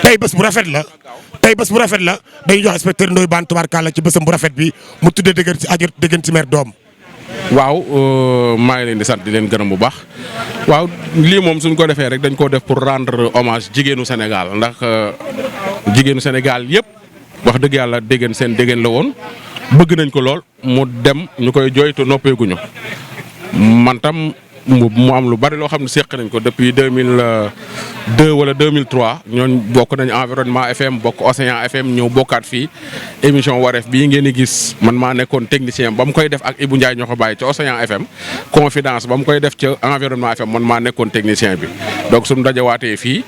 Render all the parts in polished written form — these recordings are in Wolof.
tey bés bu rafet la dañuy jox inspecteur Ndoye Bane tubaarkàlla ci bésam bu rafet bi mu tuddee dëgër ci ajot dëgën ci meer doom. waaw maa ngi leen di sant di leen gërëm bu baax waaw lii moom suñ ko defee rek dañ ko def pour rendre hommage jigéenu Sénégal ndax jigéenu Sénégal yëpp wax dëgg yàlla dégg seen déggeen la woon bëgg nañ ko lool mu dem ñu koy jooytu noppeeguñu man tam mu am lu bari loo xam ne seq nañ ko depuis 2002 wala 2003 ñooñ bokk nañ environnement FM bokk Océan FM ñëw bokkaat fii émission wareef bii ngeen di gis man maa nekkoon technicien ba mu koy def ak Ibou Ndiaye ñoo ko bàyyi ci Océan FM confidence ba mu koy def ci environnement FM man maa nekkoon technicien bi donc suñu dajawaatee fii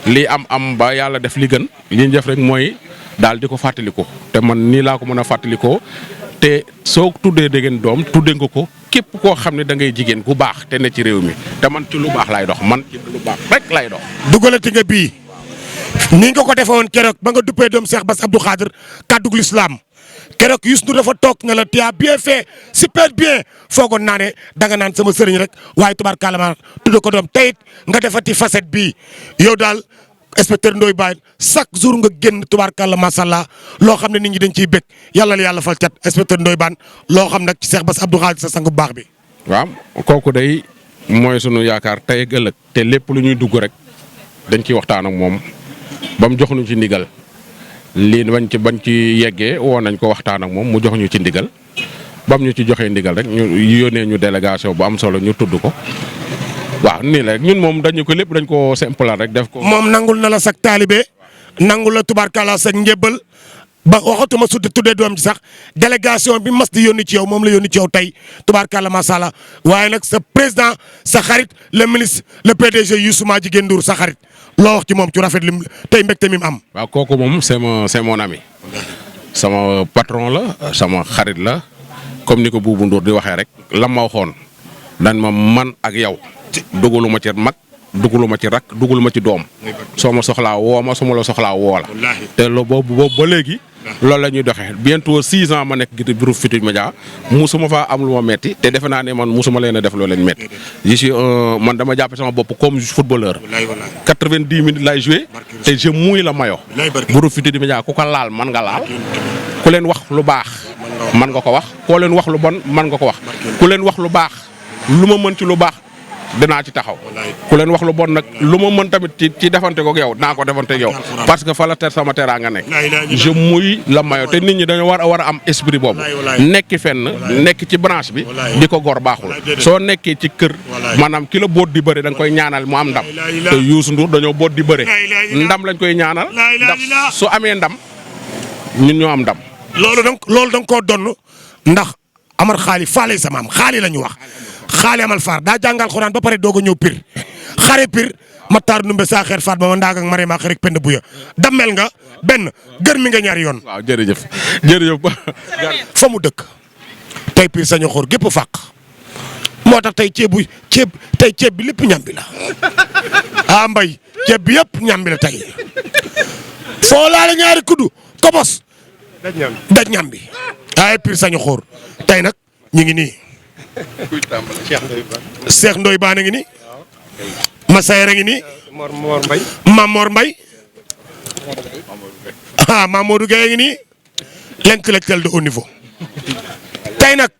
lii am ba yàlla def li gën li ñu def rek mooy daal di ko fàttaliku te man nii laa ko mën a fàttalikoo te soo tuddee dégg doom tuddee nga ko képp koo xam ne da ngay jigéen gu baax te ne ci réew mi te man ci lu baax lay dox man ci lu baax rek lay dox. dugalati nga bii ni nga ko defee woon keroog ba nga duppee doom Cheikh Bass Abdou Khadre kàddug l'islam keroog Youssou Ndour dafa toog ne la tu as bien fait super bien foogoon naa ne danga naan sama sëriñ rek waaye tubaarkàlla ma tudd ko doom teyit nga defati facette bii yow daal. inspecteur Ndoye Bane chaque jour nga génn tubaarkàlla macha allah loo xam ne nit ñi dañ ciy bëgg yàlla la yàlla fal cat inspecteur Ndoye Bane loo xam nag ci Cheikh Bass Abdou Khadre sa sang bu baax bi. waaw kooku day mooy sunu yaakaar tey ak ëllëg te lépp lu ñuy dugg rek dañ ciy waxtaan ak moom ba mu jox ñu ci ndigal lii bañ ci yeggee woo nañ ko waxtaan ak moom mu jox ñu ci ndigal bam ñu ci joxee ndigal rek ñu yónnee ñu délégation bu am solo ñu tudd ko. waaw nii la rek ñun moom dañu ko lépp dañ ko simple rek def ko. moom nangul na la sag taalibe nangul la tubaarkàlla sag njëbbal ba waxatuma tuddee doom ji sax délégation bi mas di yónni ci yow moom la yónni ci yow tey tubaarkàlla macha allah waaye nag sa président sa xarit le ministre le PDG Youssou Madjiguène Ndour sa xarit loo wax ci moom ci rafet lim tey mbégte mi mu am. waaw kooku moom c'est mon ami sama patron la sama xarit la comme ni ko Boubou Ndour di waxee rek la ma waxoon dan ma man ak yow. dugaluma ci mag dugaluma ci rak dugaluma ci doom soo ma soxlaa woo ma su ma la soxlaa woo la te boobu ba léegi loolu la ñuy doxee bientôt 6 ans ma nekk groupe Futurs Médias musuma faa am lu ma metti te defe naa ne man musuma leen a def loo leen metti je suis man dama jàppe sama bopp comme footballeur 90 minutes lay joué te je mouille la maillot groupe Futurs Médias ku ko laal man nga laal ku leen wax lu baax man nga ko wax koo leen wax lu bon man nga ko wax ku leen wax lu baax lu ma mën ci lu baax dinaa ci taxaw ku leen wax lu bon nag lu ma mën tamit ci defante ko ak yow naa ko defante ak yow parce que fa la ter sama teraa nga nekk je mouille la mayo te nit ñi dañoo war a am esprit boobu nekki fenn nekk ci branche bi di ko gor baaxul soo nekkee ci kër maanaam ki la boot di bëre da nga koy ñaanal mu am ndam te Youssou Ndour dañoo boot di bëre ndam lañ koy ñaanal ndax su amee ndam ñun ñoo am ndam loolu da nga koo donn ndax Amar xaali faale sama am xaali la ñu wax xaali amal faar daa jàngal xuraan ba pare doog a ñëw pir xare pir Matar Ndumbe saa xeer faat ba ma ndaag ak Marema xarik pend buya dammel nga benn gër mi nga ñaari yoon. waaw jërëjëf fa mu dëkk tey pir sañu xóor gépp fàq moo tax tey ceeb bi lépp ñambi la ah mbay ceeb bi yëpp ñambi la tey foo laale ñaari kuddu kobos daj ñambi ay pir sañu xóor tey nag ñu ngi nii Cheikh Ndoye Bane a ngi nii Massayer a ngi nii Mamor Mbaye Mamadou Gueye a ngi nii l'intellectuel de haut niveau tey nag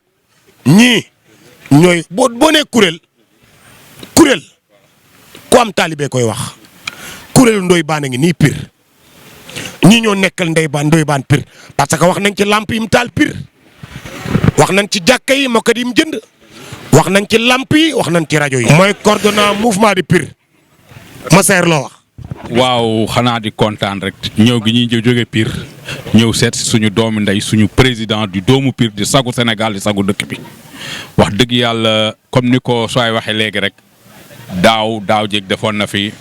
ñii ñooy boo nee kuréel ku am taalibe koy wax kuréelu Ndoye Bane a ngi nii Pire ñii ñoo nekkal Ndoye Bane Pire parce que wax nañ ci lamp yi mu taal Pire wax nañ ci jàkka yi mokkat yi mu jënd wax nañ ci lamp yi wax nañ ci rajo yi. mooy coordonnant mouvement di Pire Massaer loo wax. waaw xanaa di kontaan rek ñëw gi ñuy jóge Pire ñëw seet suñu doomu ndey suñu président du doomu Pire di sagu Sénégal di sagu dëkk bi wax dëgg yàlla comme ni ko sooy waxee léegi rek daaw jéeg defoon na fi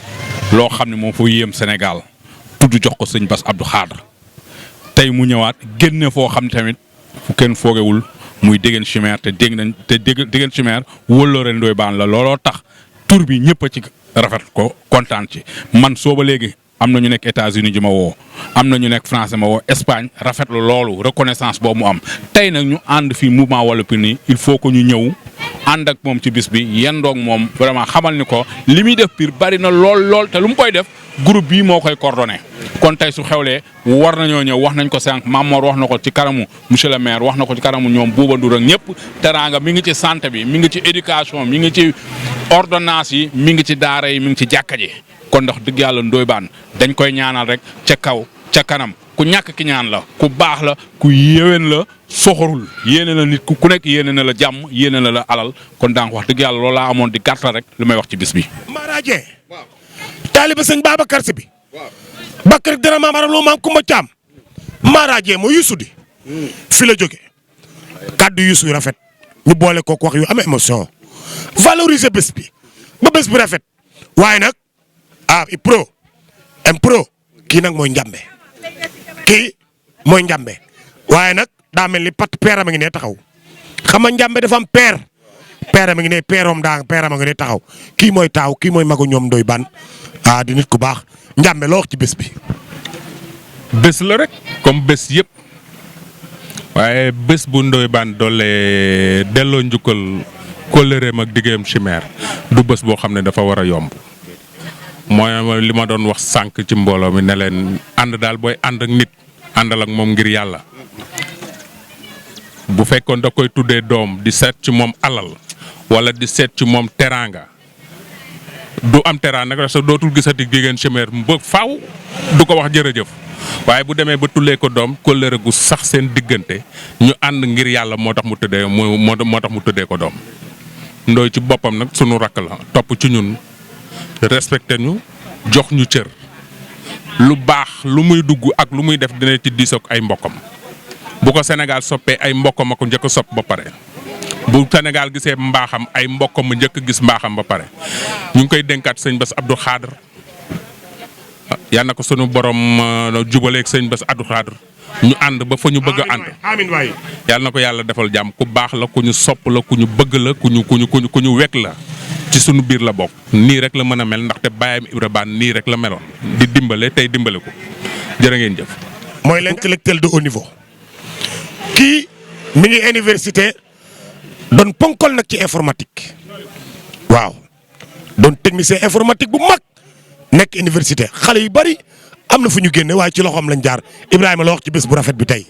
loo xam ne moom foo yéem Sénégal tudd jox ko sëñ Bass Abdou Khadre tey mu ñëwaat génne foo xam ne tamit fu kenn foogewul muy Déguène Chimère te Déguène Chimère wóllóore Ndoye Bane la looloo tax tur bi ñëpp a ci rafet ko kontaan ci man sooba léegi am na ñu nekk États-Unis ji ma woo am na ñu nekk France ma woo Espagne rafetlu loolu reconnaissance boobu mu am tey nag ñu ànd fii mouvement Wallu Pire nii il faut que ñu ñëw ànd ak moom ci bis bi yendoog moom vraiment xamal ni ko li muy def Pire bari na lool te lu mu koy def groupe bii moo koy coordonné kon tey su xewlee war nañoo ñëw wax nañ ko sànq Mamor wax na ko ci kanamu monsieur le maire wax na ko ci kanamu ñoom Bouba Ndour ak ñëpp teraanga mi ngi ci santé bi mi ngi ci éducation mi ngi ci ordonnance yi mi ngi ci daara yi mi ngi ci jàkka ji kon ndax dëgg yàlla Ndoye Bane dañ koy ñaanal rek ca kaw ca kanam ku ñàkk ki ñaan la ku baax la ku yéwén la soxorul yéene la nit ku nekk yéene na la jàmm yéene na la alal kon donc wax dëgg yàlla loolu laa amoon di gàttal rek li may wax ci bis bi. Mara Dieng taaliba sëñ Babacar Si bi Bakar dara maam aram loo maam Kumba Caam Mara Dieng mooy Youssou di fi la jóge kàddu Youssou yu rafet ñu boole kook wax yu am émotion valoriser bés bi ba bés bi rafet waaye nag impro kii nag mooy njàmbe kii mooy njàmbe waaye nag daa mel ni pat peeram a ngi ne taxaw xam nga njàmbe dafa am peeram a ngi ne peeram a ngi ne taxaw kii mooy taaw kii mooy magu ñoom Ndoye Bane di nit ku baax njàmbe loo wax ci bés bi. bés la rek comme bés yëpp waaye bés bu Ndoye Bane doole delloo njukkal kóllëreem ak diggéeyam chimère du bés boo xam ne dafa war a yomb mooy li ma doon wax sànq ci mbooloo mi ne leen ànd daal booy ànd ak nit àndal ak moom ngir yàlla bu fekkoon da koy tuddee doom di seet ci moom alal wala di seet ci moom teraanga du am teraanga nag sa dootul gisati diggéen chimère ba faaw du ko wax jërëjëf waaye bu demee ba tullee ko doom kóllëre gu sax seen diggante ñu ànd ngir yàlla moo tax mu tuddee ko doom Ndoye ci boppam nag sunu rakk la topp ci ñun respecté ñu jox ñu cër lu baax lu muy dugg ak lu muy def dina ci diisoog ay mbokkam bu ko Sénégal soppee ay mbokkam a ko njëkk a sopp ba pare bu Sénégal gisee mbaaxam ay mbokkam a njëkk gis mbaaxam ba pare ñu ngi koy dénkaat sëñ Bass Abdou Khadre yal na ko sunu borom jubaleeg sëñ Bass Abdou Khadre ñu ànd ba fa ñu bëgg a ànd amiin waay yal na ko yàlla defal jàmm ku baax la ku ñu sopp la ku ñu bëgg la ku ñu wekk la ci sunu biir la bokk nii rek la mën a mel ndaxte baayam Ibra Bane nii rek la meloon di dimbale tey dimbale ko jërë ngeen jëf. mooy l'intellectuel de haut niveau kii mi ngi université doon ponkol nag ci informatique waaw doon technicien informatique bu mag nekk université xale yu bari am na fu ñu génne waaye ci loxoom lañ jaar Ibrahima la wax ci bés bu rafet bi tey.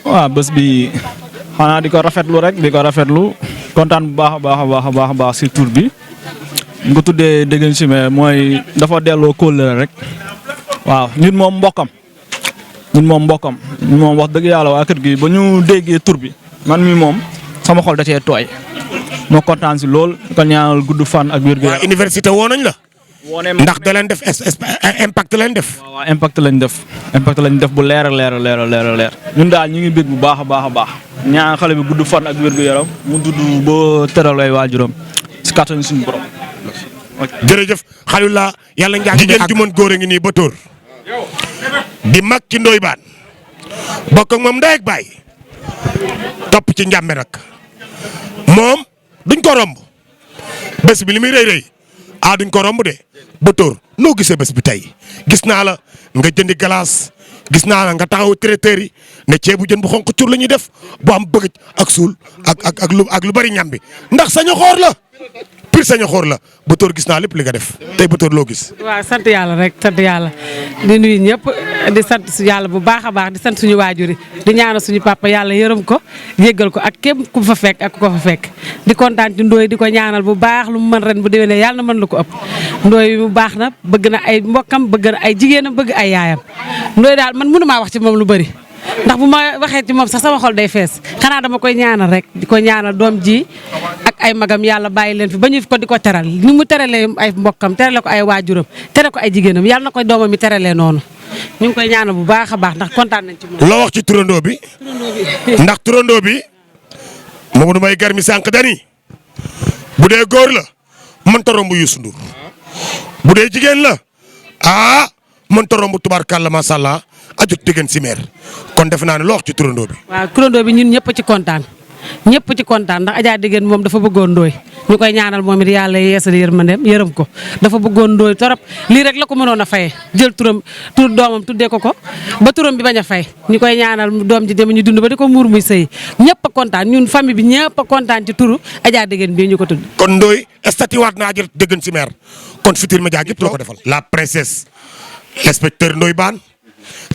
waaw bés bi xanaa di ko rafetlu kontaan bu baax a baax si tur bi nga ko tuddee Déguène Chimère mooy dafa delloo kóllëre rek waaw ñun moom mbokkam wax dëgg yàlla waa kër gi ba ñu déggee tur bi man mi moom sama xol da cee tooy moo kontaan si lool ko ñaanal gudd fan ak wér gu yaram. waa université woo nañ la. ndax da leen def impact lañ def. waaw impact lañ def bu leer ñun daal ñu ngi bég bu baax a baax ñaan xale bi gudd fan ak wér gu yaram mu dudd ba teral ay waajuram si kàttanu suñu borom. jërëjëf xalilaa yàlla njàng jigéen ju mën góor a ngi nii ba tóor di mag ci Ndoye Bane bokk ak moom ndey ak baay topp ci njàmbe nag moom duñ ko romb bés bi li muy rëy duñ ko romb de ba tóor noo gisee bés bi tey gis naa la nga jëndi glace gis naa la nga taxaw traiteur yi ne ceebu jën bu xonq cur la ñuy def bu am bëgg ak suul ak lu bari ñambi ndax sañu xoor la pire sañu xoor la ba tóor gis naa lépp li nga def tey ba tóor loo gis. waaw sant yàlla rek sant yàlla di nuyu ñëpp di sant yàlla bu baax a baax di sant suñu waajur yi di ñaanal suñu papa yàlla yërëm ko jéggal ko ak képp ku fa fekk ak ku ko fa fekk di kontaan ci Ndoye di ko ñaanal bu baax lu mu mën ren bu déwénee yàlla na mën lu ko ëpp Ndoye bu baax na bëgg na ay mbokkam bëgg na ay jigéenam bëgg ay yaayam Ndoye daal man mënu maa wax ci moom lu bëri ndax bu ma waxee ci moom sax sama xol day fees xanaa dama koy ñaanal rek di ko ñaanal doom ji ak ay magam yàlla bàyyi leen fi ba ñu ko di ko teral ni mu teralee ay mbokkam terale ko ay waajuram tere ko ay jigéenam yàlla na ko doomam mi teralee noonu ñu ngi koy ñaanal bu baax a baax ndax kontaan nañ ci moom. loo wax ci turandoo bi ndax turandoo bi Mamadou Mbaye Garmi sànq dani bu dee góor la mënta romb Youssou Ndour bu dee jigéen la mënta romb tubaarkàlla macha allah ajut Déguène Chimère kon defe naa ne loo wax ci turandoo bi. waaw turandoo bi ñun ñëpp ci kontaan ndax Adja Déguène moom dafa bëggoon Ndoye ñu koy ñaanal moom it yàlla yeesal yërmandeem yërëm ko dafa bëggoon Ndoye torop lii rek la ko mënoon a fayee jël tur doomam tuddee ko ba turam bi bañ a fay ñu koy ñaanal doom ji dem ñu dund ba di ko muur muy sëy ñëpp a kontaan ñun famille bi ñëpp a kontaan ci turu Adja Degen bii ñu ko tudd. kon Ndoye statut waat naa jël Degen si maire kon Futurs Médias yëpp la ko defal. la princesse l'inspecteur Ndoye Bane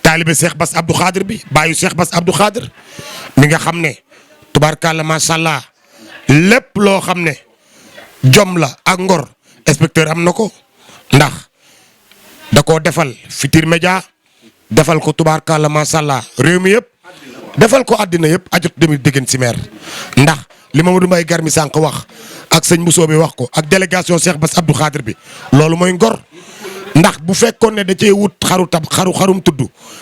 taalibe Cheikh Bass Abdou Khadir bi baayu Cheikh Bass Abdou Khadir mi nga xam ne tubaarkàlla macha allah lépp loo xam ne jom la ak ngor inspecteur am na ko ndax da koo defal Futurs Médias defal ko tubaarkàlla macha allah réew mi yëpp defal ko àddina yëpp ajot demit Degen si maire ndax li Mamadou Mbaye Garmi sànq wax ak sëñ Mousso bi wax ko ak délégation Cheikh Bass Abdou Khadir bi loolu mooy ngor. ndax bu fekkoon ne da cee wut xarum tudd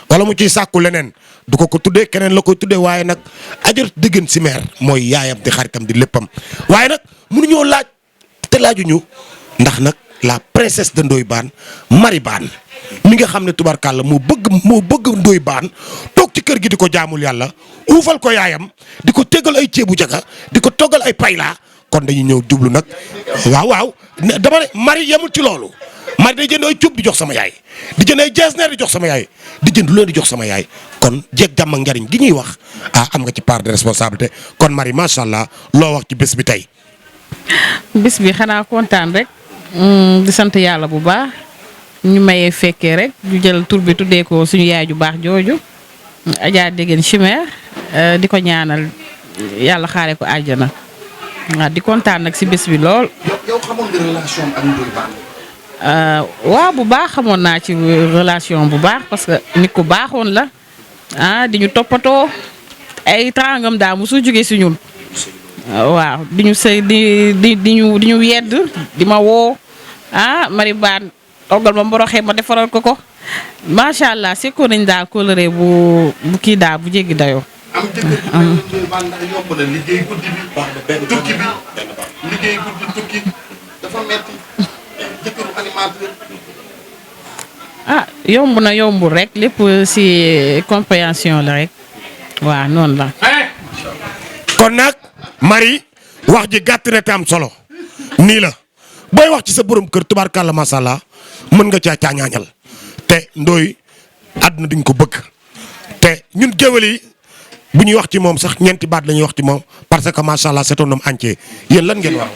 wala mu ciy sàkku leneen du ko tuddee keneen la koy tuddee waaye nag ajot Degen si maire mooy yaayam di xaritam di léppam waaye nag mënuñoo laaj te laajuñu ndax nag la princesse de Ndoye Bane Marie Bane mi nga xam ne tubarkàlla moo bëgg Ndoye Bane toog ci kër gi di ko jaamul yàlla uufal ko yaayam di ko tegal ay ceebu jaga di ko toggal ay payla kon dañuy ñëw jublu nag waaw dama ne Marie yemul ci loolu. Marie day jënd ay cuub di jox sama yaay di jënd ay jeesneer di jox sama yaay di jënd lu leen di jox sama yaay kon jeeg jàmm ak njariñ gi ñuy wax am nga ci part de responsabilité kon Marie macha allah loo wax ci bés bi tey. bis bi xanaa kontaan rek di sant yàlla bu baax ñu mayee fekkee rek ñu jël tur bi tuddee ko suñu yaay ju baax jooju Adja Degen Chimère di ko ñaanal yàlla xaare ko àjjana waaw di kontaan nag si bés bi lool. yow xamoon nga relation ak Ndoye Bane. waaw bu baax xamoon naa ci relation bu baax parce que nit ku baaxoon la di ñu toppatoo ay trangam daa mu su jógee si ñun waaw di ñu sëy di ñu yedd di ma woo Marie Bane toggal ma mboroxee ma defaral ko macha allah sekkoon nañ daal kóllëre bu kii daal bu jéggi dayoo. am jëkkër Ndoye Bane ndax yomb na liggéey guddi bi. tukki bi liggéey guddi tukki dafa metti jëkkëru animateur. yomb na yombul rek lépp si compréhension la rek waaw noonu la. kon nag Marie wax ji gàtt na te am solo nii la booy wax ci sa borom kër tubaarkàlla macha allah mën nga caa caañaañal te Ndoye àdduna duñ ko bëgg te ñun géwél yi bu ñuy wax ci moom sax ñeenti baat la ñuy wax ci moom parce que macha allah c'est un homme entier yéen lan ngeen wax.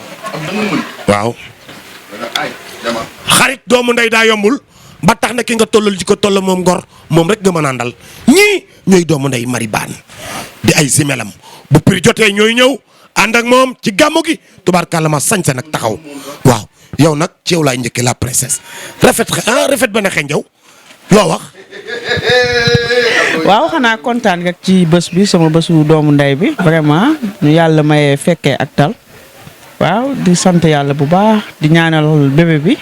waaw. xarit doomu ndey daa yombul ba tax na ki nga tollal ji ko toll moom ngor moom rek nga mën a àndal ñii ñooy doomu ndey Marie Bane di ay zimelam bu prix jotee ñooy ñëw ànd ak moom ci gàmmu gi tubaarkàlla ma sañse nag taxaw waaw yow nag ci yow laay njëkkee la princesse rafet ba na xenjaw loo wax. waaw xanaa kontaan nga ci bés bi sama bésu doomu ndey bi vraiment ñu yàlla mayee fekkee ak tal waaw di sant yàlla bu baax di ñaanal bébé bi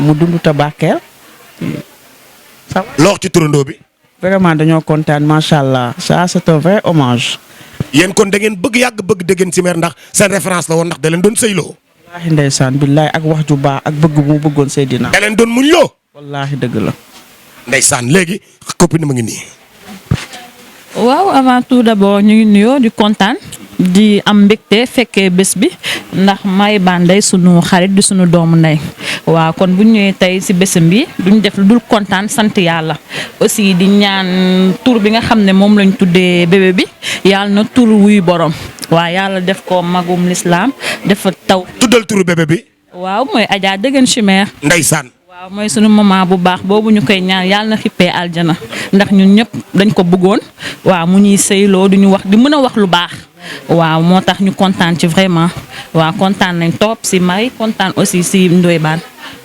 mu dund te barkeel. loo wax ci turandoo bi. vraiment dañoo kontaan macha allah ça c'est un vrai hommage. yéen kon da ngeen yàgg bëgg Degen si maire ndax seen référence la woon ndax da leen doon sëyloo. wallaahi ndeysaan billaay ak wax ju baax ak bëgg mu bëggoon Seydina. da leen doon muñ loo. wallaahi dëgg la. ndeysaan léegi copine ma ngi nii. waaw avant tout d'abord ñu ngi nuyoo di kontaan di am mbégte fekkee bés bi ndax Marie Bane day sunu xarit di sunu doomu ndey waaw kon bu ñu ñëwee tey si bésam bi duñ def lu dul kontaan sant yàlla aussi di ñaan tur bi nga xam ne moom lañ tuddee bébé bi yàlla na tur wuy borom waaw yàlla def ko magum lislaam dafa taw. tuddal turu bébé bi. waaw mooy Adja Degen Chimère. ndeysaan. waaw mooy sunu maman bu baax boobu ñu koy ñaan yàlla na xippee aljana ndax ñun ñëpp dañ ko bëggoon waaw mu ñuy sëyloo di ñu wax di mën a wax lu baax waaw moo tax ñu kontaan ci vraiment waaw kontaan nañ trop si Marie kontaan aussi si Ndoye Bane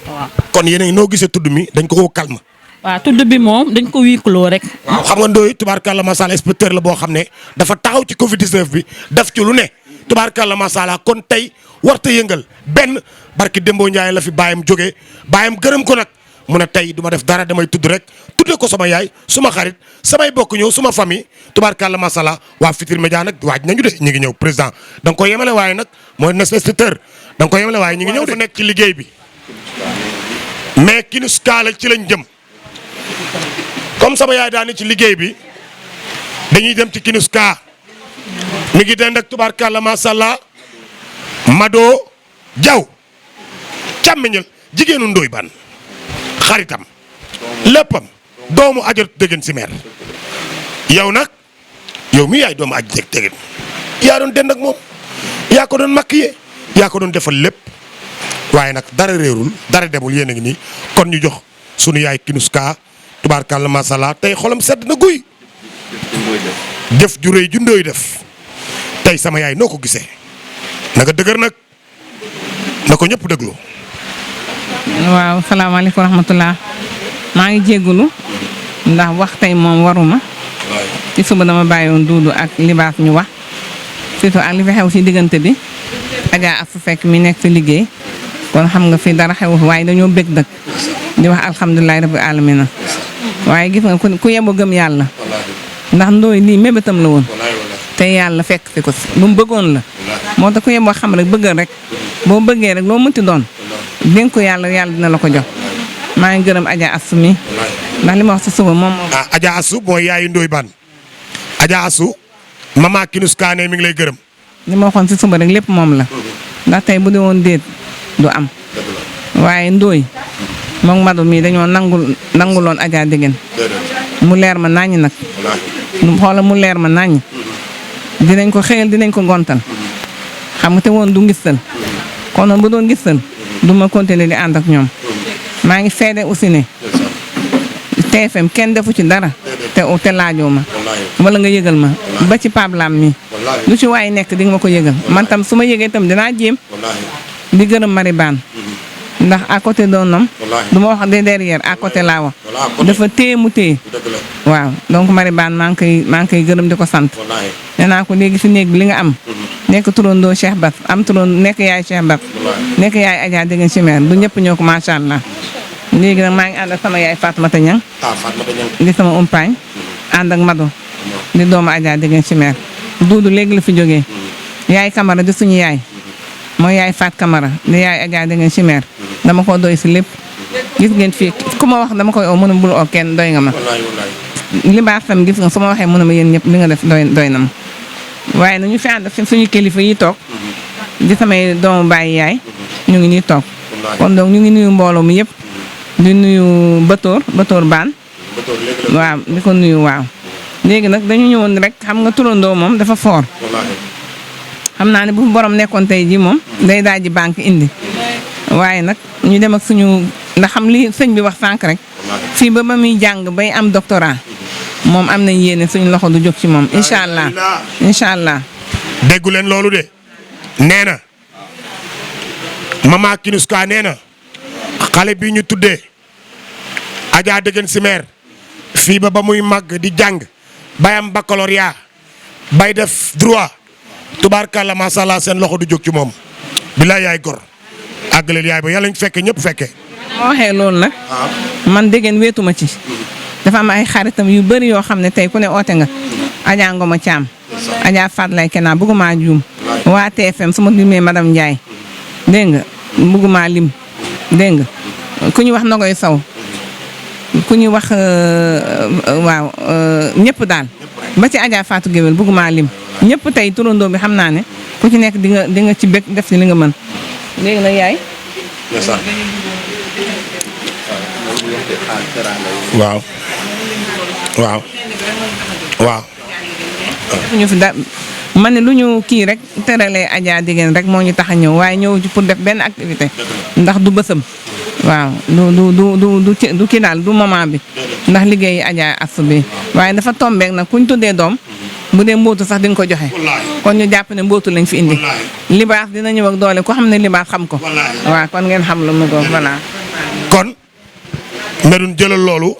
waaw. kon yéen noo gisee tudd mi dañ ko calme. waaw tudd bi moom dañ ko wiikloo rek. waaw xam nga Ndoye tubaarkàlla macha allah inspecteur la boo xam ne dafa taxaw ci Covid 19 bi def ci lu ne tubaarkàlla macha allah kon tey warta yëngal benn barki Dembo Ndiaye la fi bàyyam jógee bàyyam gërëm ko nag mu ne tey du ma def dara damay tudd rek tudde ko sama yaay suma xarit samay bokk ñëw suma famille tubaarkàlla macha allah waa Futurs Médias nag waaj nañu de ñu ngi ñëw président da nga koy yemale waaye nag mooy inspecteur da nga koy yemale waaye ñu ngi ñëw de nekk ci liggéey bi mais ki nu skaala ci lañ jëm comme sama yaay daani ci liggéey bi dañuy dem ci Kinuska mi ngi dend ak tubaarkàlla macha allah Mado jaw càmmiñal jigéenu Ndoye Bane xaritam léppam doomu ajot déggen si meer yow nag yow mi yaay doomu aj déggen yaa doon dend ak moom yaa ko doon maquillé yaa ko doon defal lépp waaye nag dara réerul dara demul yéen a ngi nii kon ñu jox sunu yaay Kinuska tubaarkàlla masala tey xolam sedd na guy jëf ju rëy ju Ndoye def tey sama yaay noo ko gisee naka dëgër nag na ko ñëpp déglu. waaw salaamaaleykum rahmatulah maa ngi jégalu ndax wax tey moom waruma ci suba dama bàyyoon duudu ak libaas ñu wax surtout ak li fi xew ci diggante bi Adja Astou Seck mi nekk ci liggéey kon xam nga fi dara xew waaye dañoo bég dëkk di wax alhamdulilah rabbil alamina waaye gis nga ku yeboo gëm yàlla ndax Ndoye lii mébétam la woon te yàlla fekk fi ko si lu mu bëggoon la moo tax ku yeboo xam rek bëggal rek boo bëggee rek loo mënti doon dénk ko yàlla dina la ko jox maa ngi gërëm Adja Astou mi ndax li ma wax ci suba moom moo. ah Adja Astou mooy yaayu Ndoye Bane Adja Astou mama Kinuska ne mi ngi lay gërëm. li ma waxoon ci suba rek lépp moom la ndax tey bu dee woon déet du am waaye Ndoye moom Madou mii dañoo nanguloon Adja Degen mu leer ma naññ nag xoola mu leer ma naññ dinañ ko xëyal dinañ ko gontal xam nga te woon du ngistal kon nag bu doon ngistal du ma continuer di ànd ak ñoom maa ngi seede aussi ne TFM kenn defu ci dara te laajoo ma wala nga yëgal ma ba ci pablam mi lu ci waay nekk di nga ma ko yëgal man tam su ma yëgee tam dinaa jéem di gërëm Marie Bane ndax à côté d'un homme du ma wax de derrière à côté laa wax dafa téye mu téye waaw donc Marie Bane maa ngi koy gërëm di ko sant nee naa ko léegi si néeg bi li nga am nekk turandoo Cheikh Bass am turandoo nekk yaay Cheikh Bass nekk yaay Adja Degen Chimère du ñëpp ñoo ko macha allah léegi nag maa ngi ànd ak sama yaay Fatmata Niang di sama umpaañ ànd ak Mado di doomu Adja Degen Chimère duudu léegi la fi jógee yaay Camara di suñu yaay mooy yaay Fat Camara di yaay Adja Degen Chimère dama ko doy si lépp gis ngeen fii ku ma wax dama koy oo mën a bul oo kenn doy nga ma li baax tam gis nga su ma waxee mën a ma yéen ñëpp li nga def doy na ma waaye nañu fi ànd suñu kilifa yi toog di samay doomu bàyyi yaay ñu ngi nii toog kon donc ñu ngi nuyu mbooloo mi yëpp di nuyu Batoor Bane waaw di ko nuyu waaw léegi nag dañu ñëwoon rek xam nga turandoo moom dafa foor xam naa ne bu borom nekkoon tey ji moom day daal ji banque indi waaye nag ñu dem ak suñu ndax xam li sëñ bi wax sànq rek fii ba muy jàng bay am doctorat moom am nañ yéene suñu loxo du jóg ci moom incha allah incha allah. déggu leen loolu de nee na mama Kinuska nee na xale bi ñu tuddee Adja Degen Chimère fii ba muy màgg di jàng bay am baccalauréat bay def droit tubaarkàlla macha allah seen loxo du jóg ci moom bilaay yaay gor àggaleel yaay ba yàlla ñu fekke ñëpp fekke. moo waxee loolu nag man Degen wéetuma ci dafa am ay xaritam yu bëri yoo xam ne tey ku ne oote nga Adja Ngoma Thiam Adja Fatlay Kena bëgguma juum waa TFM su ma limee madame Ndiaye dégg nga bëgguma lim dégg nga ku ñu wax Nogoy Sow ku ñu wax waaw ñëpp daal ba ci Adja Fatou Guewel bëgguma lim ñëpp tey turandoo bi xam naa ne ku ci nekk di nga ci bëgg def ci li nga mën léegi nag yaay. waaw waaw waaw. ñu fi da ma ne lu ñu kii rek teralee Adja Degen rek moo ñu tax a ñëw waaye ñëw ci pour def benn activité ndax du bësam waaw du kii daal du moment bi ndax liggéeyi Adja Astou bi waaye dafa tombeek nag kuñ tuddee doom bu dee mbootu sax di nga ko joxe kon ñu jàpp ne mbootu lañ fi indi libaas dina ñëw ak doole ku xam ne libaas xam ko waaw kon ngeen xam lu mu ko voilà. kon Medoune jëlal loolu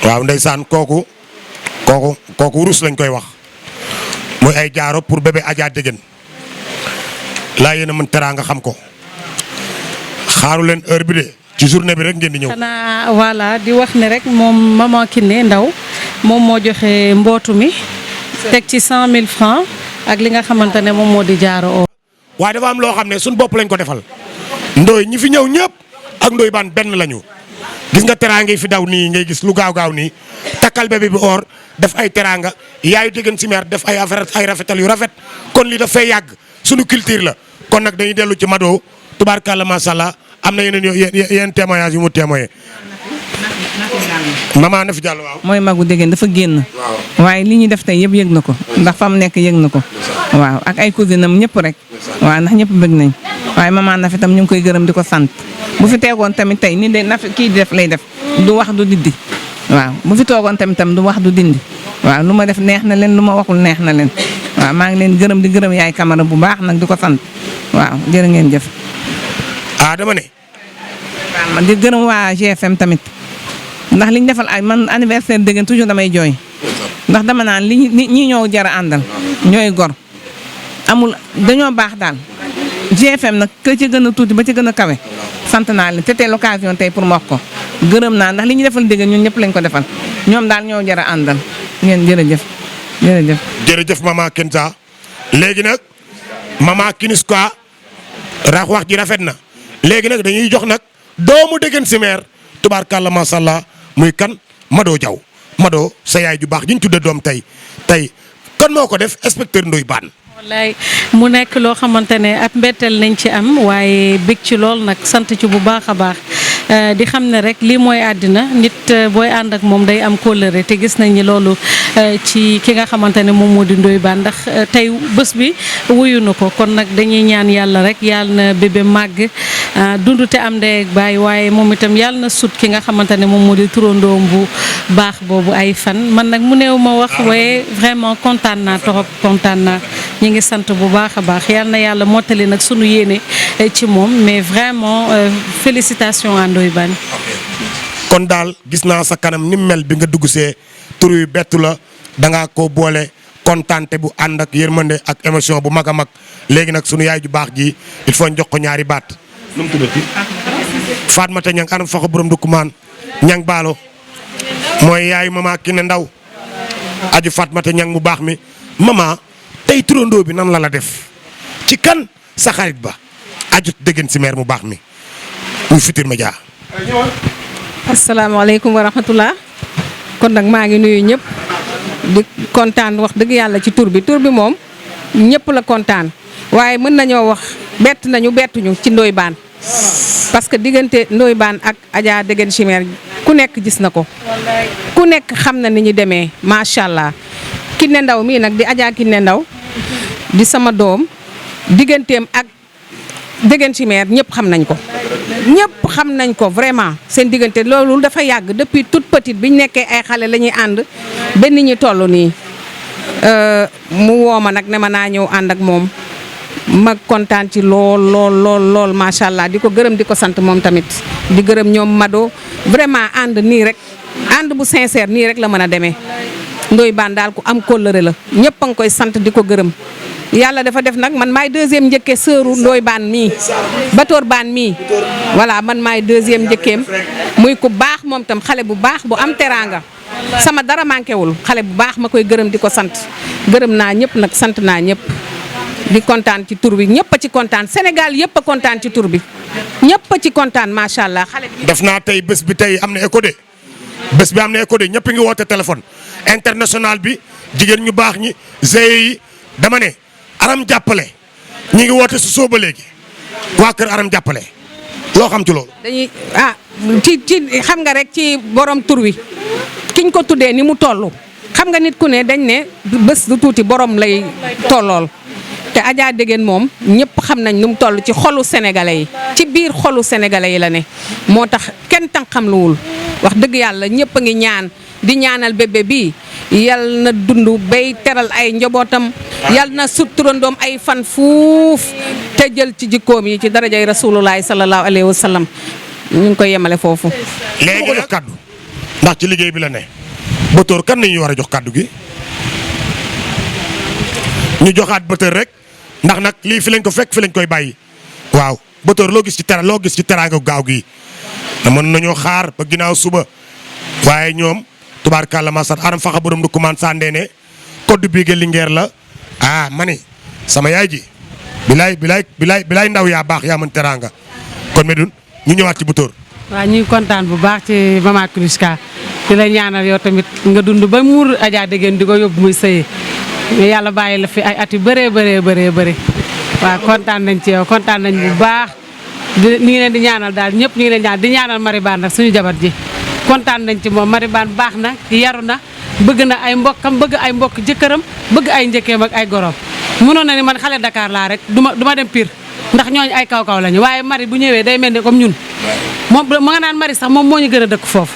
waaw ndeysaan kooku rus lañ koy wax muy ay jaaro pour bébé Adja Degen laa yéen a mën teraanga xam ko xaaru leen heure bi de ci journée bi rek ngeen di ñëw. xanaa voilà di wax ne rek moom maman Kiné Ndaw moom moo joxe mbootu mi teg ci 100 000 francs ak li nga xamante ne moom moo di jaaro oo. waaye dafa am loo xam ne suñu bopp lañ ko defal Ndoye ñi fi ñëw ñëpp ak Ndoye Bane benn lañu gis nga teraanga yi fi daw nii ngay gis lu gaaw nii takkal bébé bi or def ay teraanga yaayu déggan si meer def ay affaire ay rafetal yu rafet kon li daf fay yàgg suñu culture la kon nag dañuy dellu ci Mado tubaarkàlla macha allah am na yeneen témoignage yu mu témoigné. maman na fi jàll waaw. mooy magu dégg dafa génn. waaye li ñuy def tey yëpp yëg na ko. ndax fa mu nekk yëg na ko. waaw ak ay cousinam ñëpp rek. waaw ndax ñëpp bëgg nañ. waaye maman na fi tam ñu ngi koy gërëm di ko sant. bu fi teegoon tamit tey ni de na fi kii di def lay def du wax du dindi. waaw bu fi toogoon tamit du wax du dindi. waaw lu ma def neex na leen lu ma waxul neex na leen. waaw maa ngi leen gërëm di gërëm yaay Camara bu baax nag di ko sant. waaw jërë ngeen jëf. dama ne. waaw man di gërëm waa GFM tamit. ndax liñ defal ay man anniversaire dégg toujours damay jooy ndax dama naan ñi ñoo jar a àndal ñooy gor amul dañoo baax daal GFM nag ka ci gën a tuuti ba ci gën a kawe sant naa leen te tey l'occasion tey pour ma wax ko gërëm naa ndax li ñu defal dégg ñun ñëpp lañ ko defal ñoom daal ñoo jar a àndal ngeen jërëjëf jërëjëf. jërëjëf maman Kenza léegi nag maman Kiniska wax ji rafet na léegi nag dañuy jox nag doomu déggan si meer tubaarkàlla macha allah muy kan Mado Diaw Mado sa yaay ju baax ji ñu tudde doom tey kan moo ko def inspecteur Ndoye Bane. wallaay mu nekk loo xamante ne ab mbetteel nañ ci am waaye bég ci lool nag sant ci bu baax a baax di xam ne rek lii mooy àddina nit booy ànd ak moom day am kóllëre te gis nañ ni loolu ci ki nga xamante ne moom moo di Ndoye Bane ndax tey bés bi wuyu na ko kon nag dañuy ñaan yàlla rek yàlla na bébé màgg dund te am ndey ak baay waaye moom itam yàlla na sut ki nga xamante ne moom moo di turandoom bu baax boobu ay fan man nag mu néew ma wax waaye vraiment kontaan naa trop kontaan naa ñu ngi sant bu baax a baax yàlla na yàlla mottali nag sunu yéene ci moom mais vraiment félicitations à Ndoye Bane. kon daal gis naa sa kanam ni mel bi nga dugg see tur yu bettu la da ngaa ko boole kontaante bu ànd ak yërmande ak émotion bu mag a mag léegi nag sunu yaay ju baax ji il faut ñu jox ko ñaari baat. nu mu tuddati Fatmata Ñang anam faxa borom dukkumaan Ñang baalo mooy yaayu mama ki ne ndaw aju Fatmata Ñang mu baax mi mama tey turandoo bi nan la def ci kan sa xarit ba aju déggan si meer mu baax mi muy Futurs Médias. asalaamaaleykum wa rahmatullah kon nag maa ngi nuyu ñëpp di kontaan wax dëgg yàlla ci tur bi moom ñëpp la kontaan waaye mën nañoo wax bett nañu bettuñu ci Ndoye Bane parce que diggante Ndoye Bane ak Adja Degen Chimère ku nekk gis na ko ku nekk xam na ni ñu demee macha allah Kiné Ndaw mii nag di Adja Kiné Ndaw di sama doom digganteem ak Degen Chimère ñëpp xam nañ ko ñëpp xam nañ ko vraiment seen diggante loolu dafa yàgg depuis toute petite bi ñu nekkee ay xale la ñuy ànd ba nit ñi toll nii mu woo ma nag ne ma naa ñëw ànd ak moom ma kontaan ci lool macha allah di ko gërëm di ko sant moom tamit di gërëm ñoom Mado vraiment ànd nii rek ànd bu sincère nii rek la mën a demee Ndoye Bane daal ku am kóllëre la ñëpp a ngi koy sant di ko gërëm yàlla dafa def nag man maay deuxième njëkkee sëru Ndoye Bane mii Batoor Bane mii voilà man maay deuxième njëkkeem muy ku baax moom tam xale bu baax bu am teraanga sama dara manqué wul xale bu baax ma koy gërëm di ko sant gërëm naa ñëpp nag sant naa ñëpp di kontaan ci tur bi ñëpp a ci kontaan Sénégal yëpp a kontaan ci tur bi ñëpp a ci kontaan macha allah xale bi. def naa tey bés bi tey am na écho de bés bi am na écho de ñëpp ngi woote téléphone international bi jigéen ñu baax ñi GIE yi dama ne aram jàppale ñi ngi woote su sooba léegi waa kër aram jàppale loo xam ci loolu. dañuy ci xam nga rek ci borom tur wi kiñ ko tuddee ni mu toll xam nga nit ku ne dañ ne bés du tuuti borom lay tollool. te Adja Degen moom ñëpp xam nañ nu mu toll ci xolu sénégalais yi ci biir xolu sénégalais yi la ne moo tax kenn tan xam luwul wax dëgg yàlla ñëpp a ngi ñaan di ñaanal bébé bi yal na dund bay teral ay njabootam yal na sut turandoom ay fan fuuf te jël ci jikkoom yi ci darajay rasulullahi sallallahu alayhi wa sallam ñu ngi koy yemale foofu. léegi jox kaddu ndax ci liggéey bi la ne Batoor kan nañu war a jox kaddu gi ñu joxaat Batoor rek. ndax nag lii fi lañ ko fekk fi lañ koy bàyyi waaw Batoor loo gis ci teraanga gaaw gi mën nañoo xaar ba ginnaaw suba waaye ñoom tubaarkàlla masat aram faxa borom du commande sandeene code bii ge lingeer la mani sama yaay ji bilaay ndaw yaa baax yaa mën teraanga kon medun ñu ñëwaat ci Batoor waaw ñu ngi kontaan bu baax ci Mama Kouliska di la ñaanal yow tamit nga dund ba muur Adja Degen di ko yóbbu muy sëyee mais yàlla bàyyi la fi ay at yu bëree bëri waaw kontaan nañ ci yow kontaan nañ bu baax ñu ngi leen di ñaanal daal ñëpp ñu ngi leen ñaan di ñaanal Maribane nag suñu jabar ji kontaan nañ ci moom Maribane baax na yaru na bëgg na ay mbokkam bëgg ay mbokk jëkkëram bëgg ay njëkkeem ak ay gorom mënoon na ni man xale Dakar laa rek du ma dem Pire ndax ñooñu ay kaw-kaw lañu waaye Mari bu ñëwee day mel ni comme ñun moom ma nga naan Mari sax moom moo ñu gën a dëkk foofu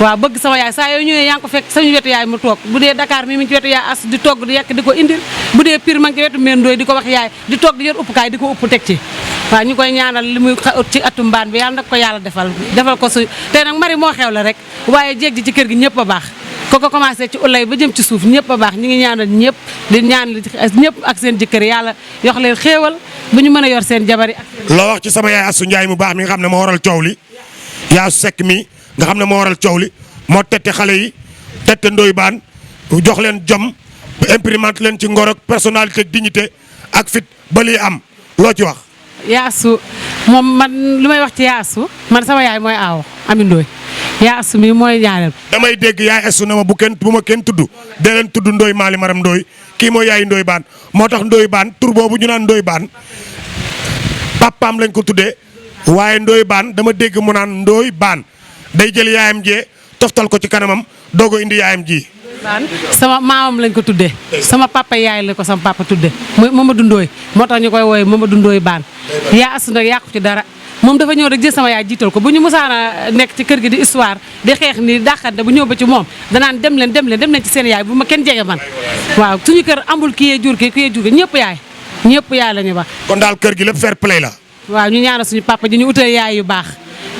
waaw bëgg sama yaay saa yooyu ñëwee yaa ngi ko fekk sañu wetu yaay mu toog bu dee Dakar mi ci wetu yaay as di togg di yekk di ko indil bu dee Pire ma ngi ci wetu Mendooy di ko wax yaay di toog di yor uppukaay di ko upp teg ci waaw ñu koy ñaanal li muy ci atum mbaan bi yàlla nag ko yàlla defal ko su te nag Mari moo xew la rek waaye jéeg ji ci kër gi ñëpp a baax ko commencé ci ulay ba jëm ci suuf ñëpp a baax ñu ngi ñaanal ñëpp di ñaanal ñëpp ak seen jëkkër yàlla yox leen xéewal bu ñu mën a yor seen jabari ak loo wax ci sama yaay Assou Ndiaye mu baax mi nga xam ne moo waral coow li yaa sekk mi nga xam ne moo waral coow li moo tette xale yi tette Ndoye Bane jox leen jom imprimante leen ci ngor ak personnalité dignité ak fit ba lii am loo ci wax. Yaasu moom man lu may wax ci Yaasu man sama yaay mooy aawo Ami Ndoye Yaasu mi mooy ñaareel. damay dégg yaay Assou na ma bu ma kenn tudd dee leen tudd Ndoye Mali Maram Ndoye kii mooy yaay Ndoye Bane moo tax Ndoye Bane tur boobu ñu naan Ndoye Bane papaam lañ ko tuddee waaye Ndoye Bane dama dégg mu naan Ndoye Bane day jël yaayam jee toftal ko ci kanamam doog a indi yaayam ji. sama maamam lañ ko tuddee sama papa yaay la ko sama papa tuddee mooy Mamadou Ndoye moo tax ñu koy wooye Mamadou Ndoye Bane yaa Assou nag yàqu ci dara moom dafa ñëw rek jël sama yaay jiital ko bu ñu musaana nekk ci kër gi di histoire di xeex ni dàqante bu ñëw ba ci moom danaan dem leen ci seen yaay bu ma kenn jege man waaw suñu kër amul kii yee jur ki kii yee jur ki ñëpp yaay la ñu wax. kon daal kër gi lépp fair play la. waaw ñu ñaanal suñu papa ji ñu utal yaay yu baax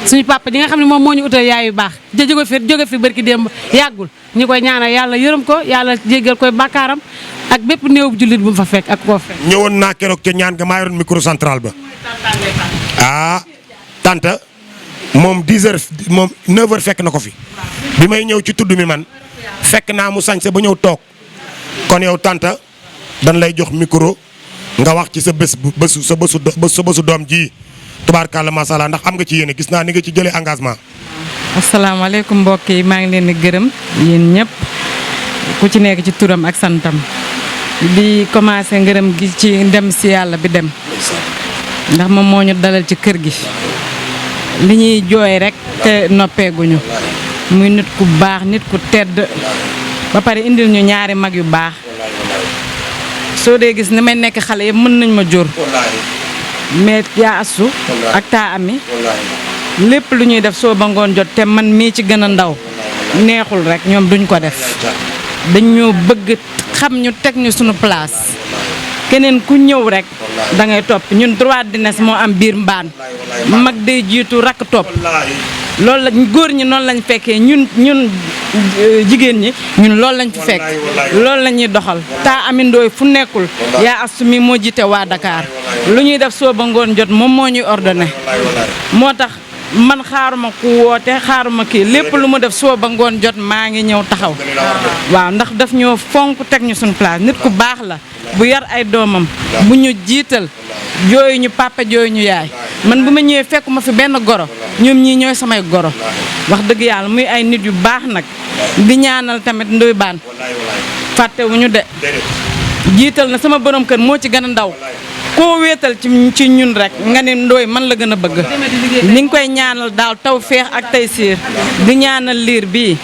suñu papa ji nga xam ne moom moo ñu utal yaay yu baax jóge fi barki démb yàggul ñu koy ñaanal yàlla yërëm ko yàlla jéggal koy bàkkaaram ak bépp néew jullit bu mu fa fekk ak koo fekk. ñëwoon naa keroog ca ñaan nga maa yoroon micro central ba. tanta moom 10h moom 9h fekk na ko fi bi may ñëw ci tudd mi man fekk naa mu sañse ba ñëw toog kon yow tanta dañ lay jox micro nga wax ci sa bésu doom ji tubaarkàlla macha allah ndax am nga ci yéene gis naa ni nga ci jëlee engagement. asalaamaaleykum mbokk yi maa ngi leen di gërëm yéen ñëpp ku ci nekk ci turam ak santam di commencé ngërëm gi ci dem si yàlla bi dem ndax moom moo ñu dalal ci kër gi li ñuy jooy rek te noppeeguñu muy nit ku baax nit ku tedd ba pare indil ñu ñaari mag yu baax soo dee gis ni may nekk xale yëpp mën nañ ma jur mais yaa Assou ak taa Ami lépp lu ñuy def soo ba ngoon jot te man mii ci gën a ndaw neexul rek ñoom duñ ko def dañu bëgg xam ñu teg ñu suñu place keneen ku ñëw rek da ngay topp ñun droit d'aînesse moo am biir mbaan mag day jiitu rakk topp loolu la góor ñi noonu lañ fekkee ñun jigéen ñi ñun loolu lañ fi fekk loolu la ñuy doxal taa Ami Ndoye fu nekkul yaa Assou mi moo jiite waa Dakar lu ñuy def soo ba ngoon jot moom moo ñuy ordonné moo tax man xaaruma ku woote xaaruma kii lépp lu mu def soo ba ngoon jot maa ngi ñëw taxaw waaw ndax daf ñoo fonk teg ñu suñu place nit ku baax la bu yar ay doomam bu ñu jiital jooyu ñu papa jooyu ñu yaay man bu ma ñëwee fekkuma fi benn goro ñoom ñii ñooy samay goro wax dëgg yàlla muy ay nit yu baax nag di ñaanal tamit Ndoye Bane fàttewuñu de jiital na sama borom kër moo ci gën a ndaw koo wéetal ci ñun rek nga ne Ndoye man la gën a bëgg ni nga koy ñaanal daal taw feex ak tey siir di ñaanal liir bii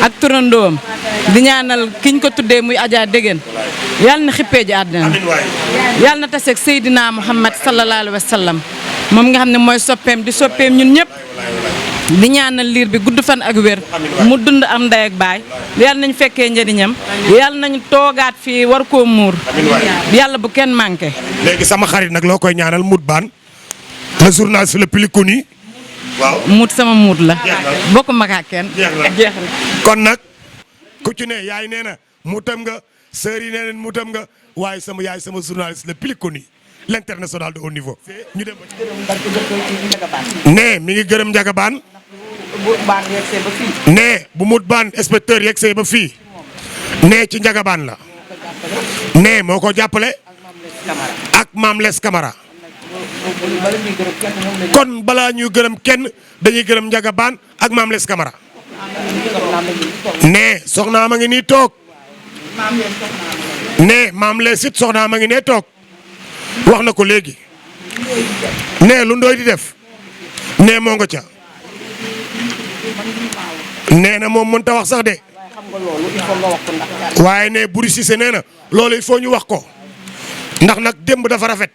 ak turandoom di ñaanal kiñ ko tuddee muy Adja Degen yàlla na xippee ji àddina yàlla na taseeg Seydina Muhammad sallallahu alayhi wa sallam moom nga xam ne mooy soppeem di soppeem ñun ñëpp di ñaanal liir bi gudd fan ak wér mu dund am ndey ak baay yàlla nañ fekkee njëriñam yàlla nañ toogaat fii war koo muur yàlla bu kenn manqué. léegi sama xarit nag loo koy ñaanal Mout Bane le journaliste le plus connu waaw Mout sama Mout la bokk ma ak kenn jeex na kon nag ku ci ne yaay nee na muutam nga sœur yi nee nañ muutam nga waaye sama yaay sama journaliste le plus connu l'international de haut niveau ñu dem ne mi ngi gërëm Ndiaga Bane ne bu Mout Bane inspecteur yegsee ba fii ne ci Ndiaga Bane la ne moo ko jàppale ak Mame Less Camara kon balaa ñuy gërëm kenn dañuy gërëm Ndiaga Bane ak Mame Less Camara ne soxnaam a ngi nii toog ne Mame Less it soxnaam a ngi nee toog wax na ko léegi ne lu Ndoye di def ne moo nga ca nee na moom mënta wax sax de waaye ne Boury Cissé nee na loolu il faut ñu wax ko ndax nag démb dafa rafet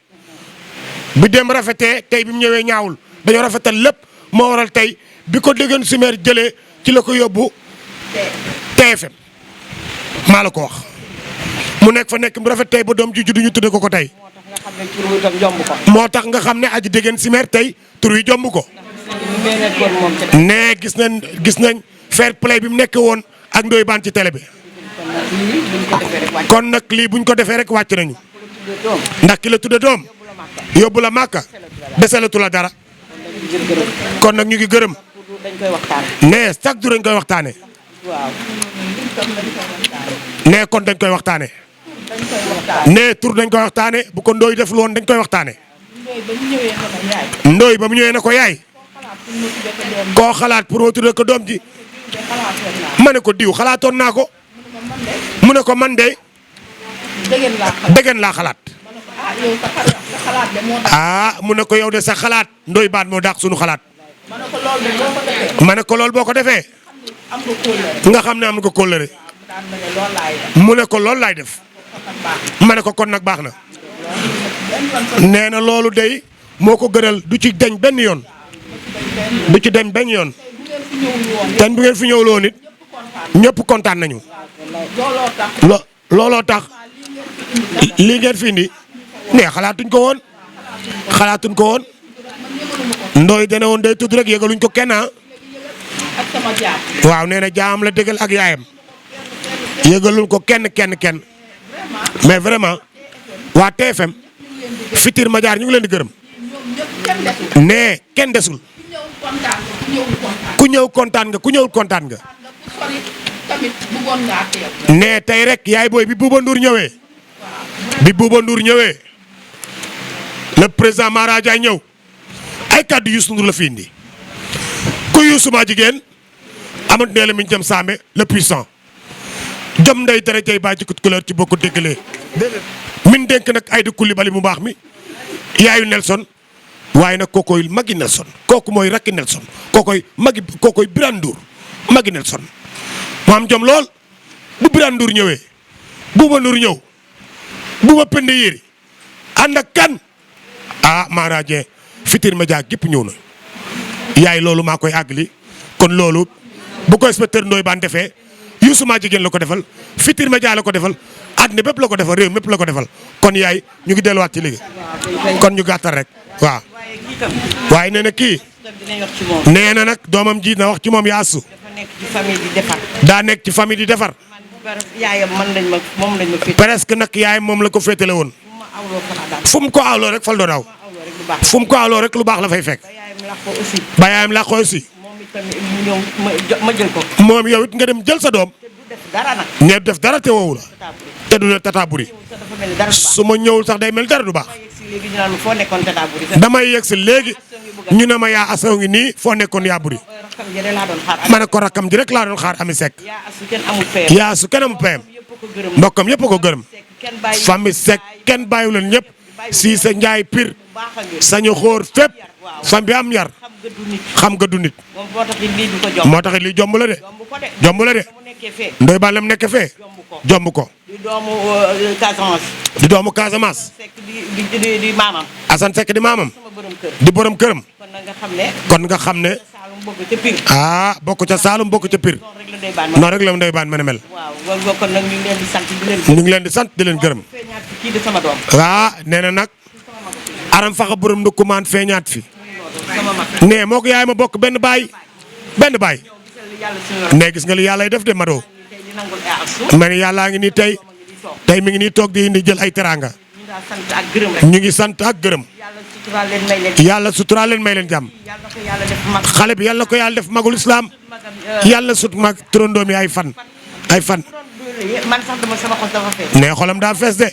bi démb rafetee tey bi mu ñëwee ñaawul dañoo rafetal lépp moo waral tey bi ko déggoon si meer jëlee ci la ko yóbbu TFM maa la ko wax mu nekk fa nekk mu rafet tey ba doom ji juddu ñu tudde ko tey moo tax nga xam ne aji déggeen si meer tey tur wi jomb ko ne gis nañ fair play bi mu nekk woon ak Ndoye Bane ci télé bi kon nag lii buñ ko defee rek wàcc nañu ndax ki la tudde doom yóbbu la màkka deselatu la dara kon nag ñu ngi gërëm ne chaque jour dañ koy waxtaane ne kon dañ koy waxtaane ne tur dañ koy waxtaane bu ko Ndoye def woon dañ koy waxtaane Ndoye ba mu ñëwee na ko yaay koo xalaat pour ma tudde ko doom ji ma ne ko diw xalaatoon naa ko mu ne ko man de dégg laa xalaat mu ne ko yow de sa xalaat Ndoye Bane moo dàq sunu xalaat ma ne ko lool boo ko defee nga xam ne am nga kóllëre mu ne ko loolu laay def ma ne ko kon nag baax na nee na loolu day moo ko gënal du ci deñ benn yoon du ci deñ benn yoon ten bu ngeen fi ñëwloo nit ñëpp kontaan nañu looloo tax lii ngeen fi indi ne xalaatuñ ko woon Ndoye dana woon day tudd rek yëgaluñ ko kenn waaw nee na jaam la dëggal ak yaayam yëgaluñ ko kenn mais vraiment waa TFM Futurs Médias ñu ngi leen di gërëm ne kenn desul ku ñëw kontaan nga ku ñëwul kontaan nga ne tey rek yaay booy bi Bouba Ndour ñëwee le président Mara Dia ñëw ay kàddu Youssou Ndour la fi indi ku Youssou maa jigéen amat nee la mi jëm saame le puissant jom nday dara jay baa jikut couleur ci bokku déggalee min dénk nag Aïda Coulibaly mu baax mi yaayu Nelson waaye nag kookoy magi Nelson kooku mooy rakki Nelson kookoy Birane Ndour magi Nelson mu am jom lool bu Birane Ndour ñëwee Bouba Ndour ñëw Bouba Pende Yéri ànd ak kan Mara Dia Futurs Médias gépp ñëw na yaay loolu maa koy àggali kon loolu bu ko inspecteur Ndoye Bane defee Youssou maa jigéen la ko defal Futurs Médias la ko defal àddina bépp la ko defal réew mépp la ko defal kon yaay ñu ngi delluwaat ci liggéey kon ñu gàttal rek waaw waaye nee na kii nee na nag doomam ji na wax ci moom yaa asu daa nekk ci famille di defar presque nag yaayam moom la ko féetale woon fu mu ko awloo rek fal doo daaw fu mu ko awloo rek lu baax la fay fekk ba yaayam làqoo aussi moom yow it nga dem jël sa doom ñeeb def dara te woowu la te du la Tata Boury su ma ñëwul sax day mel dara du baax damay yegg si léegi ñu ne ma yaa asaw ngi nii foo nekkoon yaa Boury ma ne ko rakkam ji rek laa doon xaar Ami Seck yaa su kenn amul payam mbokkam yëpp a ko gërëm famille Seck kenn bàyyiwu leen ñëpp si sa njaay pir sañu xóor fépp fam bi am yar xam nga du nit moo tax lii jomb la de Ndoye Bane la mu nekk fee jomb ko di doomu Casamance di maamam Assane Seck di maamam di borom këram kon nga xam ne bokk ca Saalum bokk ca Pire noonu rek la Ndoye Bane mën a mel ñu ngi leen di sant di leen gërëm nee na nag aram faxa borom du kumaan feeñaat fi ne moo ko yaay ma bokk benn baay ne gis nga li yàlla def de Mado ma ne yàllaa ngi nii tey mi ngi nii toog di indi jël ay teraanga ñu ngi sant ak gërëm yàlla suturaal leen may leen jàmm xale bi yàlla ko yàlla def magul islam yàlla sut mag turandoom yi ay fan ne xolam daa fees de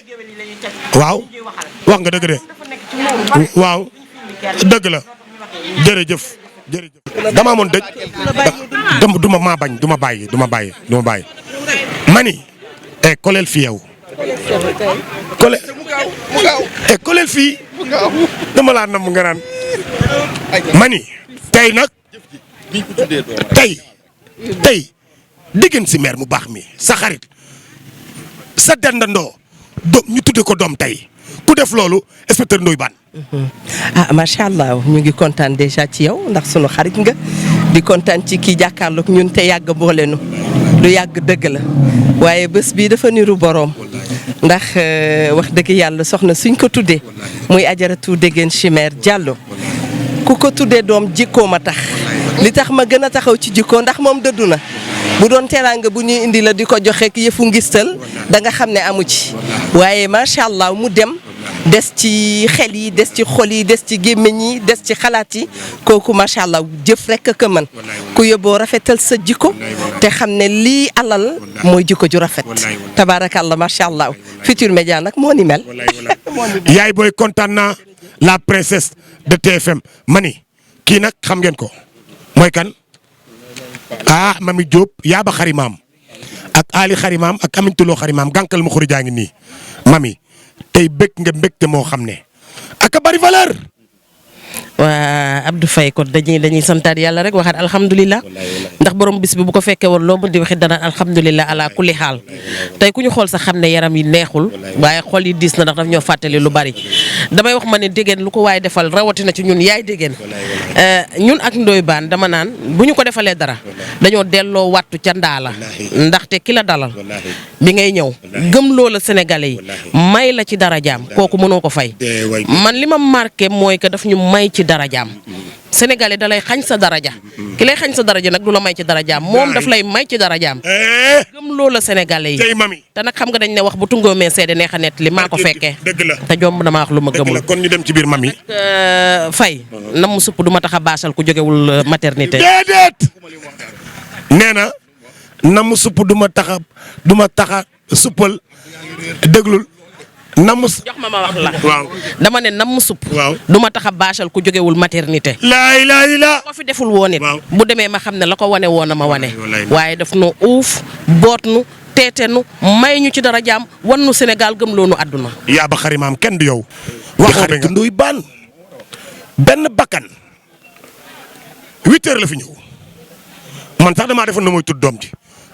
waaw wax nga dëgg de waaw dëgg la jërëjëf jërëjëf. dama amoon dëj du ma maa bañ du ma bàyyi mani koleel fii yow koleel fii dama laa nam nga naan mani tey nag tey diggante si maire mu baax mi sa xarit sa dendandoo doom ñu tudde ko doom tey ku def loolu inspecteur Ndoye Bane. macha allah ñu ngi kontaan déjà ci yow ndax sunu xarit nga di kontaan ci kii jàkkaarloog ñun te yàgg boolenu lu yàgg dëgg la waaye bés bii dafa niru boroom ndax wax dëgg yàlla soxna suñ ko tuddee muy ajaratu Déguène Chimère Diallo ku ko tuddee doom jikkoom a tax li tax ma gën a taxaw ci jikko ndax moom dëddu na bu doon teraanga bu ñuy indi la di ko joxe ak yëfu ngistal da nga xam ne amu ci waaye macha allah mu dem des ci xel yi des ci xol yi des ci gémmiñ yi des ci xalaat yi kooku macha allah jëf rek ka mën ku yóbboo rafetal sa jikko te xam ne lii alal mooy jikko ju rafet tabaarakallah macha allah Futurs Médias nag moo ni mel. yaay booy kontaan naa la princesse de TFM mani kii nag xam ngeen ko mooy kan Mami Diop yaaba xarimaam ak Ali xarimaam ak Amintuloo xarimaam gànkal ma xuri jaa ngi nii mami tey bëgg nga mbégte moo xam ne ak bari valeur. waa Abdou Faye kon dañuy santaat yàlla rek waxaat alhamdulilah ndax borom bis bi bu ko fekkee woon loo mën di waxee dana alhamdulilah ala kulli xaal tey ku ñu xool sax xam ne yaram yi neexul waaye xol yi diis na ndax daf ñoo fàttali lu bari damay wax ma ne Déguène lu ko waaye defal rawatina ci ñun yaay Déguène ñun ak Ndoye Bane dama naan bu ñu ko defalee dara dañoo delloo wattu ca ndaala ndaxte ki la dalal bi ngay ñëw gëm loola Sénégalais yi may la ci dara jaam kooku mënoo ko fay man li ma marqué mooy que daf ñu may ci darajaam sénégalais da lay xañ sa daraja ki lay xañ sa daraja nag du la may ci darajaam moom daf lay may ci darajaam gëm loola sénégalais yi te nag xam nga dañ ne wax bu tungoo mee seede neex a nett li maa ko fekkee te jomb na maa wax lu ma gëmul kon ñu dem ci biir mami Faye nam mu supp du ma tax a baasal ku jógewul maternité déedéet nee na nam mu supp du ma tax a suppal déglul namm jox ma wax la waaw dama ne namm supp waaw du ma tax a baasal ku jógewul maternité laa ko fi deful woon it bu demee ma xam ne la ko wane woon na ma wane waaye daf nu uuf boot nu teete nu may ñu ci dara jaam wan nu Sénégal gëm loonu àdduna yaa ba xarimaam kenn du yow waxoo rek Ndoye Bane benn bakkan 8 heures la fi ñëw man sax damaa defoon na mooy tudd doom ji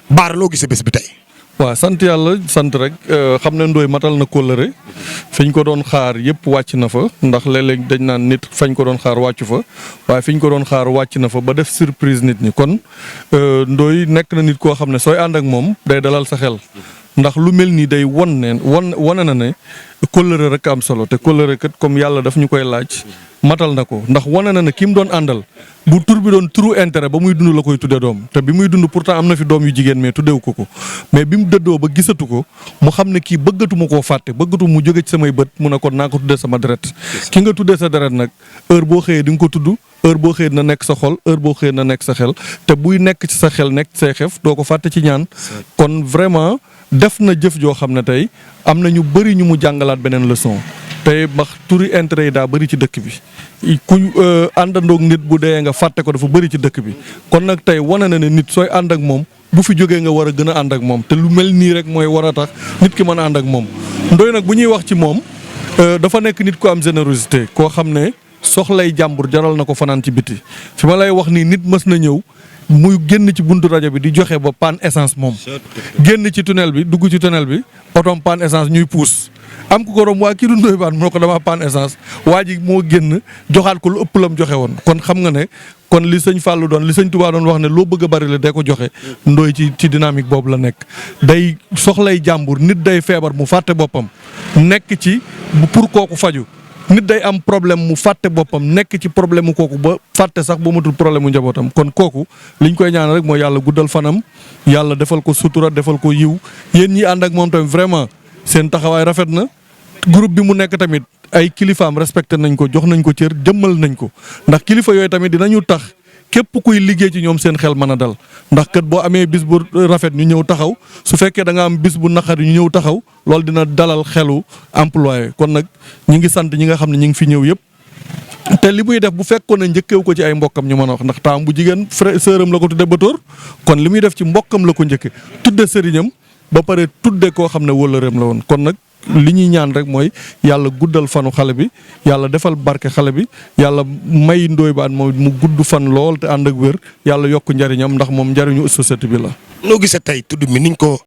baara loo gisee bés bi tey waaw sant yàlla sant rek xam ne Ndoye matal na kóllëre fi ñu ko doon xaar yëpp wàcc na fa ndax léeg-léeg dañ naan nit fañ ko doon xaar wàccu fa waaye fi ñu ko doon xaar wàcc na fa ba def surprise nit ñi kon Ndoye nekk na nit koo xam ne sooy ànd ak moom day dalal sa xel ndax lu mel nii day wane na ne kóllëre rek am solo te kóllëre kat comme yàlla daf ñu koy laaj matal na ko ndax wane na ne ki mu doon àndal bu tur bi doon turu intérêt ba muy dund la koy tudde doom te bi muy dund pourtant am na fi doom yu jigéen mais tuddewu ko mais bi mu dëddoo ba gisatu ko mu xam ne kii bëggatuma koo fàtte bëggatu mu jóge ci samay bët mu ne kon naa ko tuddee sama deret ki nga tuddee sa deret nag heure boo xëyee di nga ko tudd heure boo xëyee na nekk sa xol heure boo xëyee na nekk sa xel te buy nekk ci sa xel nekk ci say xef doo ko fàtte ci ñaan kon vraiment def na jëf joo xam ne tey am na ñu bëri ñu mu jàngalaat beneen leçon tey ndax turi intérêt yi daa bëri ci dëkk bi ku àndandoog nit bu dee nga fàtte ko dafa bëri ci dëkk bi kon nag tey wane na ne nit sooy ànd ak moom bu fi jógee nga war a gën a ànd ak moom te lu mel nii rek mooy war a tax nit ki mën a ànd ak moom Ndoye nag bu ñuy wax ci moom dafa nekk nit ku am générosité koo xam ne soxlay jàmbur jaral na ko fanaan ci biti fi ma lay wax nii nit mës na ñëw muy génn ci buntu rajo bi di joxe ba panne essence moom génn ci tunnel bi dugg ci tunnel bi otom panne essence ñuy puus am ku ko rom waa kii du Ndoye Bane mu ne ko dama panne essence waa ji moo génn joxaat ko lu ëpp lam joxe woon kon xam nga ne kon li sëñ Fallou doon li sëñ Touba doon wax ne loo bëgg a bari la day ko joxe Ndoye ci dynamique boobu la nekk day soxlay jàmbur nit day feebar mu fàtte boppam nekk ci pour kooku faju nit day am problème mu fàtte boppam nekk ci problème mu kooku ba fàtte sax ba matul problème mu njabootam kon kooku liñ koy ñaan rek mooy yàlla guddal fanam yàlla defal ko sutura defal ko yiw yéen ñi ànd ak moom tamit vraiment seen taxawaay rafet na groupe bi mu nekk tamit ay kilifaam respecté nañ ko jox nañ ko cër jëmmal nañ ko ndax kilifa yooyu tamit dinañu tax képp kuy liggéey ci ñoom seen xel mën a dal ndax kat boo amee bis bu rafet ñu ñëw taxaw su fekkee da nga am bis bu naqari ñu ñëw taxaw loolu dina dalal xelu employé kon nag ñi ngi sant ñi nga xam ne ñi ngi fi ñëw yëpp te li muy def bu fekkoon ne njëkkeewu ko ci ay mbokkam ñu mën a wax ndax taam bu jigéen frère sœuram la ko tudde Batoor kon li muy def ci mbokkam la ko njëkke tudde sëriñam ba pare tudde koo xam ne wëllëreem la woon kon nag li ñuy ñaan rek mooy yàlla guddal fanu xale bi yàlla defal barke xale bi yàlla may Ndoye Bane moom mu gudd fan lool te ànd ak wér yàlla yokk njariñam ndax moom njariñu société bi la. noo gisee tey tudd mi niñ ko